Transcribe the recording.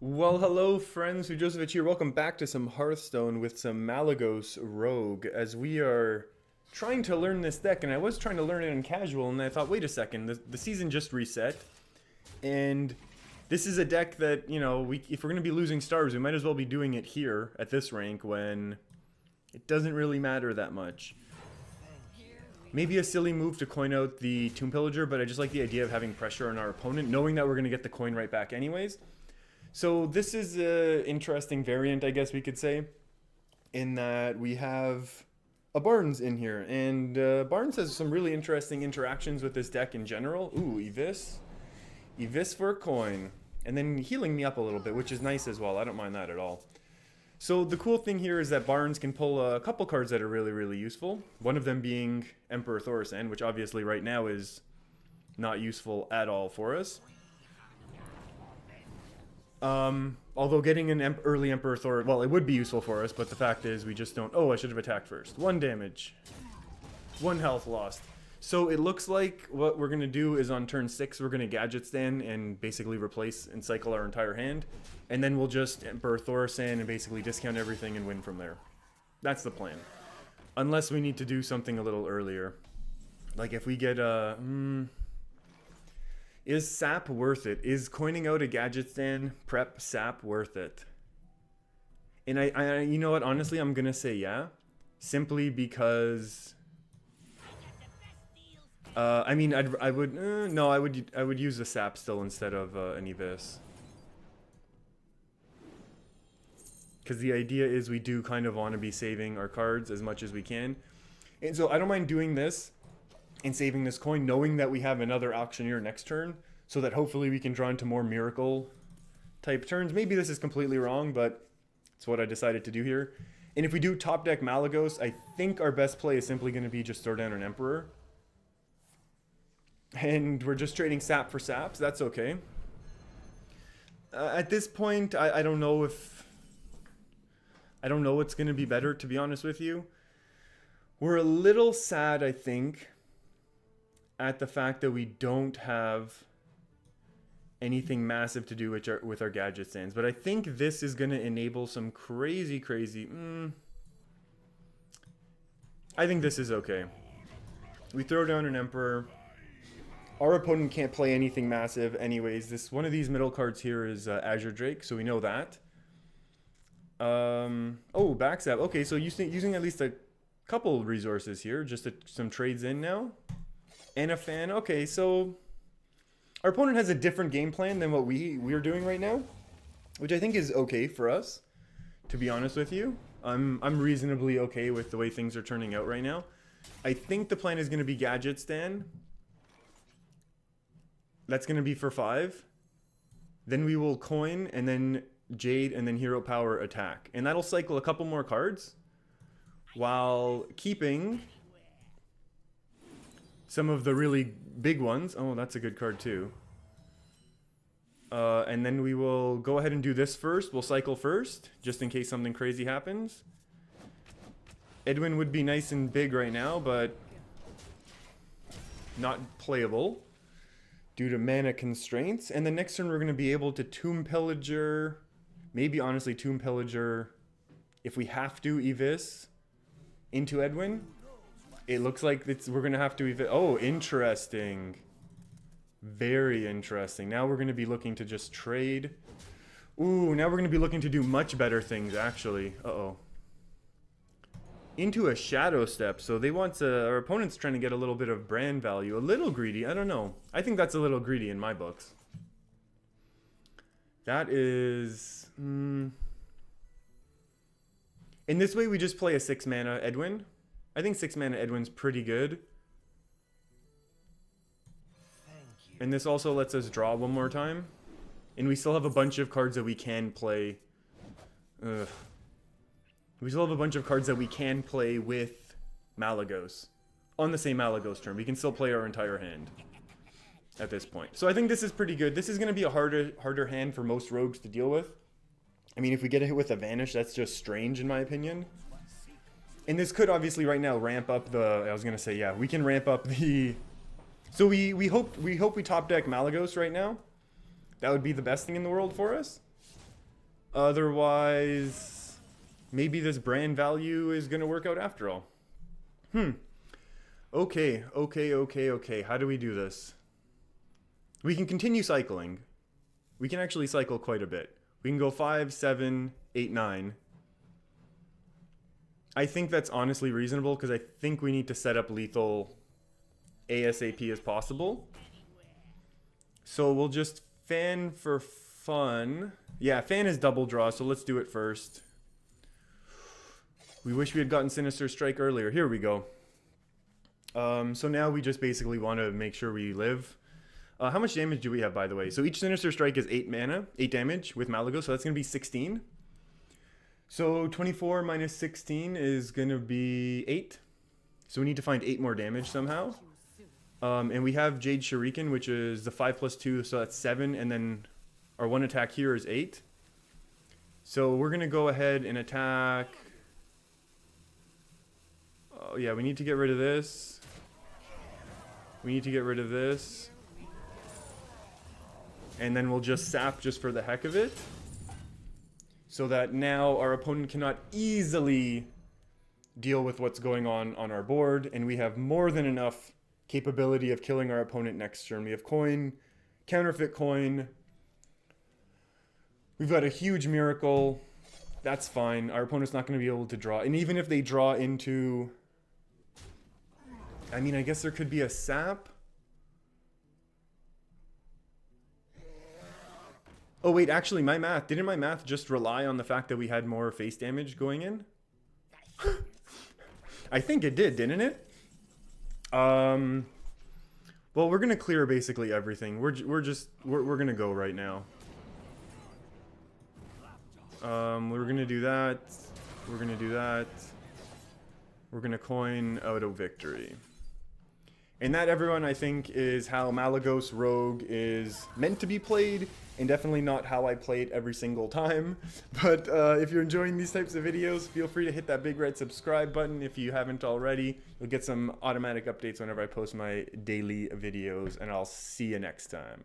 Well, hello friends, Joseph here. Welcome back to some Hearthstone with some Malygos Rogue as we are trying to learn this deck. And I was trying to learn it in casual and I thought, wait a second, the season just reset. And this is a deck that, you know, if we're going to be losing stars, we might as well be doing it here at this rank when it doesn't really matter that much. Maybe a silly move to coin out the Tomb Pillager, but I just like the idea of having pressure on our opponent, knowing that we're going to get the coin right back anyways. So this is an interesting variant, I guess we could say, in that we have a Barnes in here. And Barnes has some really interesting interactions with this deck in general. Ooh, Evis. Evis for a coin. And then healing me up a little bit, which is nice as well. I don't mind that at all. So the cool thing here is that Barnes can pull a couple cards that are really, really useful. One of them being Emperor Thaurissan, which obviously right now is not useful at all for us. Although getting an early Emperor Thor, well, it would be useful for us, but the fact is we just don't. Oh, I should have attacked first. 1 damage. 1 health lost. So it looks like what we're going to do is on turn 6, we're going to Gadget Stand and basically replace and cycle our entire hand. And then we'll just Emperor Thaurissan and basically discount everything and win from there. That's the plan. Unless we need to do something a little earlier. Like if we get a... Is sap worth it? Is coining out a Gadget Stand prep sap worth it? And I you know what? Honestly, I'm gonna say yeah, simply because. I mean, I would no, I would use the sap still instead of an Evis. Because the idea is we do kind of want to be saving our cards as much as we can, and so I don't mind doing this and saving this coin, knowing that we have another auctioneer next turn, so that hopefully we can draw into more miracle type turns. Maybe this is completely wrong, but it's what I decided to do here. And if we do top deck Malygos, I think our best play is simply going to be just throw down an Emperor. And we're just trading sap for sap, so that's okay. At this point, I don't know if... I don't know what's going to be better, to be honest with you. We're a little sad, I think, at the fact that we don't have anything massive to do with our Gadget Stands. But I think this is going to enable some crazy... I think this is okay. We throw down an Emperor. Our opponent can't play anything massive anyways. One of these middle cards here is Azure Drake, so we know that. Oh, backstab. Okay, so using at least a couple resources here, just some trades in now. And a fan. Okay, so our opponent has a different game plan than what we're doing right now, which I think is okay for us, to be honest with you. I'm reasonably okay with the way things are turning out right now. I think the plan is going to be Gadget Stand. That's going to be for 5. Then we will coin, and then Jade, and then Hero Power attack. And that'll cycle a couple more cards, while keeping some of the really big ones. Oh, that's a good card too. And then we will go ahead and do this first. We'll cycle first, just in case something crazy happens. Edwin would be nice and big right now, but not playable due to mana constraints. And the next turn we're going to be able to Tomb Pillager. Maybe, honestly, Tomb Pillager, if we have to, Evis into Edwin. It looks like we're going to have to... Oh, interesting. Very interesting. Now we're going to be looking to just trade. Ooh, now we're going to be looking to do much better things, actually. Uh-oh. Into a Shadow Step. So they want to... Our opponent's trying to get a little bit of brand value. A little greedy. I don't know. I think that's a little greedy in my books. That is... In this way, we just play a 6 mana Edwin. I think 6 mana Edwin's pretty good. And this also lets us draw one more time. And we still have a bunch of cards that we can play. We still have a bunch of cards that we can play with Malygos. On the same Malygos turn. We can still play our entire hand at this point. So I think this is pretty good. This is going to be a harder hand for most rogues to deal with. I mean, if we get a hit with a Vanish, that's just strange in my opinion. And this could obviously right now ramp up the... I was going to say, yeah, we can ramp up the... So we hope we top deck Malygos right now. That would be the best thing in the world for us. Otherwise, maybe this brand value is going to work out after all. Okay. How do we do this? We can continue cycling. We can actually cycle quite a bit. We can go 5, 7, 8, 9. I think that's honestly reasonable because I think we need to set up lethal ASAP as possible. So we'll just fan for fun. Yeah, fan is double draw, so let's do it first. We wish we had gotten Sinister Strike earlier. Here we go. So now we just basically want to make sure we live. How much damage do we have, by the way? So each Sinister Strike is 8 mana, 8 damage with Malygos, so that's going to be 16. So 24 minus 16 is going to be 8. So we need to find 8 more damage somehow. And we have Jade Shuriken, which is the 5+2, so that's 7. And then our one attack here is 8. So we're going to go ahead and attack. Oh, yeah, we need to get rid of this. We need to get rid of this. And then we'll just sap just for the heck of it. So that now our opponent cannot easily deal with what's going on our board. And we have more than enough capability of killing our opponent next turn. We have coin, counterfeit coin. We've got a huge miracle. That's fine. Our opponent's not going to be able to draw. And even if they draw into... I mean, I guess there could be a sap. Oh, wait, actually, my math... Didn't my math just rely on the fact that we had more face damage going in? I think it did, didn't it? Well, we're going to clear basically everything. We're going to go right now. We're going to do that. We're going to do that. We're going to coin out a victory. And that, everyone, I think, is how Malygos Rogue is meant to be played, and definitely not how I play it every single time. But if you're enjoying these types of videos, feel free to hit that big red subscribe button if you haven't already. You'll get some automatic updates whenever I post my daily videos, and I'll see you next time.